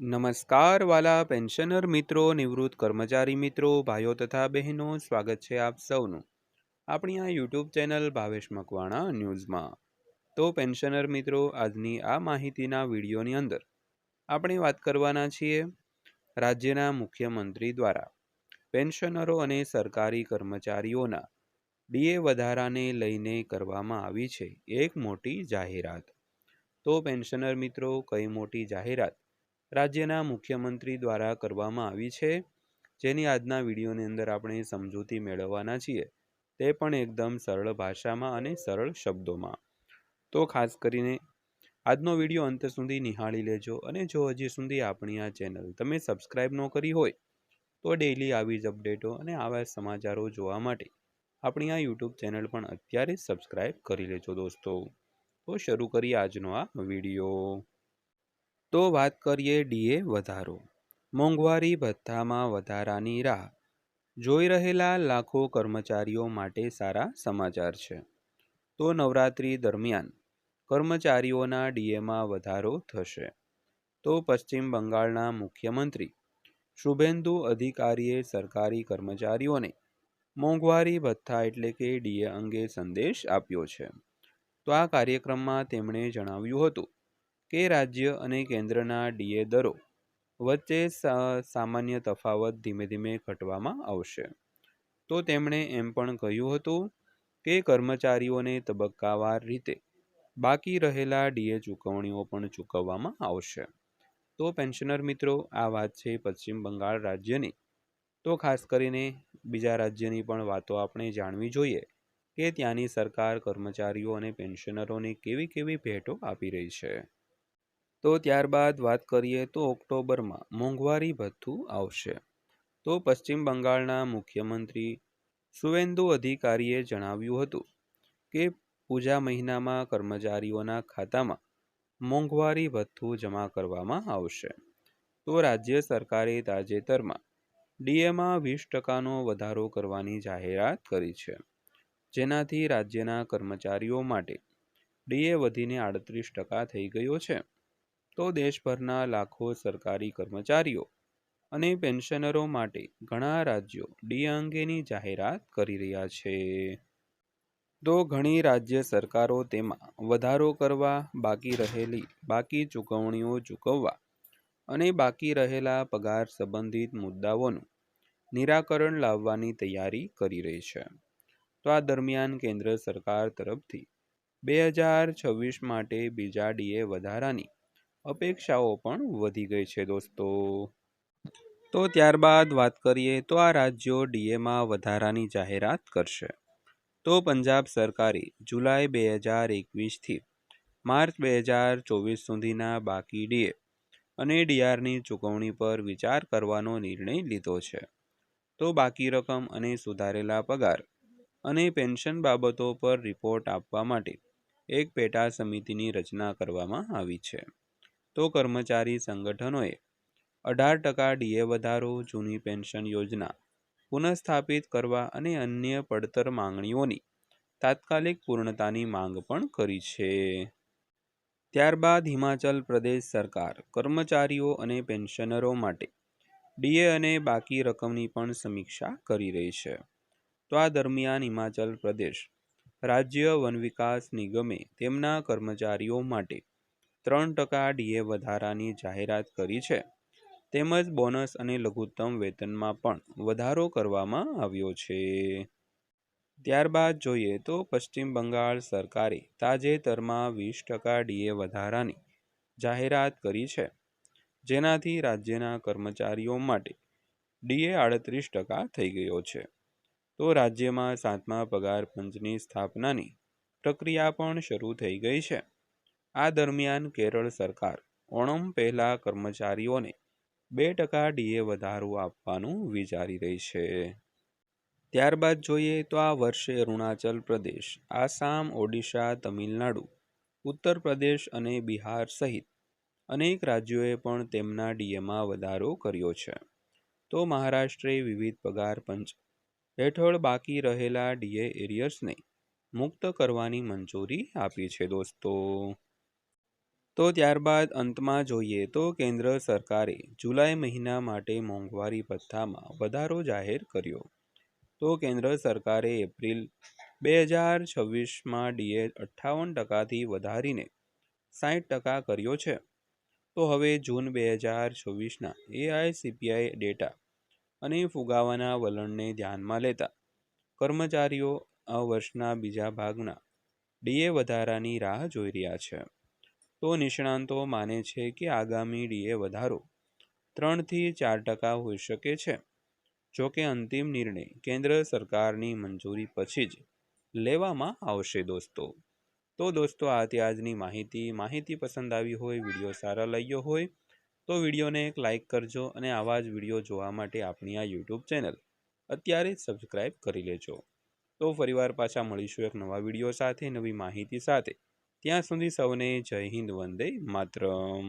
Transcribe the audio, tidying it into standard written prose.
નમસ્કાર વાલા પેન્શનર મિત્રો, નિવૃત્ત કર્મચારી મિત્રો, ભાઈઓ તથા બહેનો, સ્વાગત છે આપ સૌનું આપણી આ યુટ્યુબ ચેનલ ભાવેશ મકવાણા ન્યૂઝમાં। તો પેન્શનર મિત્રો, આજની આ માહિતીના વિડીયોની અંદર આપણે વાત કરવાના છીએ રાજ્યના મુખ્યમંત્રી દ્વારા પેન્શનરો અને સરકારી કર્મચારીઓના ડીએ વધારાને લઈને કરવામાં આવી છે એક મોટી જાહેરાત। તો પેન્શનર મિત્રો, કઈ મોટી જાહેરાત રાજ્યના મુખ્યમંત્રી દ્વારા કરવામાં આવી છે, જેની આજના વિડીયોની અંદર આપણે સમજૂતી મેળવવાના છીએ, તે પણ એકદમ સરળ ભાષામાં અને સરળ શબ્દોમાં। તો ખાસ કરીને આજનો વિડીયો અંત સુધી નિહાળી લેજો, અને જો હજી સુધી આપણી આ ચેનલ તમે સબસ્ક્રાઈબ ન કરી હોય તો ડેઈલી આવી જ અપડેટો અને આવા સમાચારો જોવા માટે આપણી આ યુટ્યુબ ચેનલ પણ અત્યારે જ સબસ્ક્રાઈબ કરી લેજો દોસ્તો। તો શરૂ કરીએ આજનો આ વિડીયો। તો વાત કરીએ ડીએ વધારો। મોંઘવારી ભથ્થામાં વધારાની રાહ જોઈ રહેલા લાખો કર્મચારીઓ માટે સારા સમાચાર છે। તો નવરાત્રી દરમિયાન કર્મચારીઓના ડીએમાં વધારો થશે। તો પશ્ચિમ બંગાળના મુખ્યમંત્રી શુભેન્દુ અધિકારીએ સરકારી કર્મચારીઓને મોંઘવારી ભથ્થા એટલે કે ડીએ અંગે સંદેશ આપ્યો છે। તો આ કાર્યક્રમમાં તેમણે જણાવ્યું હતું કે રાજ્ય અને કેન્દ્રના ડીએ દરો વચ્ચે સામાન્ય તફાવત ધીમે ધીમે ઘટવામાં આવશે। તો તેમણે એમ પણ કહ્યું હતું કે કર્મચારીઓને તબક્કાવાર રીતે બાકી રહેલા ડીએ ચૂકવણીઓ પણ ચૂકવવામાં આવશે। તો પેન્શનર મિત્રો, આ વાત છે પશ્ચિમ બંગાળ રાજ્યની। તો ખાસ કરીને બીજા રાજ્યની પણ વાતો આપણે જાણવી જોઈએ કે ત્યાંની સરકાર કર્મચારીઓ અને પેન્શનરોને કેવી કેવી ભેટો આપી રહી છે। તો ત્યારબાદ વાત કરીએ તો ઓક્ટોબરમાં મોંઘવારી ભથ્થું આવશે। તો પશ્ચિમ બંગાળના મુખ્યમંત્રી શુવેન્દુ અધિકારીએ જણાવ્યું હતું કે પૂજા મહિનામાં કર્મચારીઓના ખાતામાં મોંઘવારી ભથ્થું જમા કરવામાં આવશે। તો રાજ્ય સરકારે તાજેતરમાં ડીએમાં 20%નો વધારો કરવાની જાહેરાત કરી છે, જેનાથી રાજ્યના કર્મચારીઓ માટે ડીએ વધીને 38% થઈ ગયો છે। તો દેશભરના લાખો સરકારી કર્મચારીઓ અને પેન્શનરો માટે ઘણા રાજ્યો ડીએ અંગેની જાહેરાત કરી રહ્યા છે। તો ઘણી રાજ્ય સરકારો તેમાં વધારો કરવા, બાકી ચૂકવણીઓ ચૂકવવા અને બાકી રહેલા પગાર સંબંધિત મુદ્દાઓનું નિરાકરણ લાવવાની તૈયારી કરી રહી છે। તો આ દરમિયાન કેન્દ્ર સરકાર તરફથી 2026 માટે બીજા ડીએ વધારાની અપેક્ષાઓ પણ વધી ગઈ છે દોસ્તો। તો ત્યારબાદ વાત કરીએ તો આ રાજ્યો ડીએમાં વધારાની જાહેરાત કરશે। તો પંજાબ સરકારે જુલાઈ 2021થી માર્ચ 2024 સુધીના બાકી ડીએ અને ડીઆરની ચૂકવણી પર વિચાર કરવાનો નિર્ણય લીધો છે। તો બાકી રકમ અને સુધારેલા પગાર અને પેન્શન બાબતો પર રિપોર્ટ આપવા માટે એક પેટા સમિતિની રચના કરવામાં આવી છે। તો કર્મચારી સંગઠનોએ 18% ડીએ વધારો, જૂની પેન્શન યોજના પુનઃસ્થાપિત કરવા અને અન્ય પડતર માંગણીઓની તાત્કાલિક પૂર્ણતાની માંગ પણ કરી છે। ત્યારબાદ હિમાચલ પ્રદેશ સરકાર કર્મચારીઓ અને પેન્શનરો માટે ડીએ અને બાકી રકમની પણ સમીક્ષા કરી રહી છે। તો આ દરમિયાન હિમાચલ પ્રદેશ રાજ્ય વન વિકાસ નિગમે તેમના કર્મચારીઓ માટે 3% ડીએ વધારાની જાહેરાત કરી છે, તેમજ બોનસ અને લઘુત્તમ વેતનમાં પણ વધારો કરવામાં આવ્યો છે। ત્યારબાદ જોઈએ તો પશ્ચિમ બંગાળ સરકારે તાજેતરમાં 20% ડીએ વધારાની જાહેરાત કરી છે, જેનાથી રાજ્યના કર્મચારીઓ માટે ડીએ 38% થઈ ગયો છે। તો રાજ્યમાં 7મા પગાર પંચની સ્થાપનાની પ્રક્રિયા પણ શરૂ થઈ ગઈ છે। આ દરમિયાન કેરળ સરકાર ઓણમ પહેલા કર્મચારીઓને 2% ડીએ વધારો આપવાનું વિચારી રહી છે। ત્યારબાદ જોઈએ તો આ વર્ષે અરુણાચલ પ્રદેશ, આસામ, ઓડિશા, તમિલનાડુ, ઉત્તર પ્રદેશ અને બિહાર સહિત અનેક રાજ્યોએ પણ તેમના ડીએમાં વધારો કર્યો છે। તો મહારાષ્ટ્રે વિવિધ પગાર પંચ હેઠળ બાકી રહેલા ડીએ એરિયર્સને મુક્ત કરવાની મંજૂરી આપી છે દોસ્તો। તો ત્યારબાદ અંતમાં જોઈએ તો કેન્દ્ર સરકારે જુલાઈ મહિના માટે મોંઘવારી ભથ્થામાં વધારો જાહેર કર્યો. તો કેન્દ્ર સરકારે એપ્રિલ 2026માં ડીએ 58%થી વધારીને 60% કર્યો છે. તો હવે જૂન 2024ના એઆઈસીપીઆઈ ડેટા અને ફુગાવાના વલણને ધ્યાનમાં લેતા કર્મચારીઓ આ વર્ષના બીજા ભાગના ડીએ વધારાની રાહ જોઈ રહ્યા છે. તો નિષ્ણાંતો માને છે કે આગામી ડીએ વધારો 3થી 4% હોઈ શકે છે. જોકે અંતિમ નિર્ણય કેન્દ્ર સરકારની મંજૂરી પછી જ લેવામાં આવશે દોસ્તો. તો દોસ્તો આ હતી આજની માહિતી પસંદ આવી હોય, વિડીયો સારા લાગ્યો હોય તો વિડીયોને એક લાઇક કરજો અને આવા જ વિડીયો જોવા માટે આપણી આ યુટ્યુબ ચેનલ અત્યારે જ સબસ્ક્રાઈબ કરી લેજો. તો ફરીવાર પાછા મળીશું એક નવા વિડીયો સાથે, નવી માહિતી સાથે. ત્યાં સુધી સૌને જય હિન્દ, વંદે માતરમ.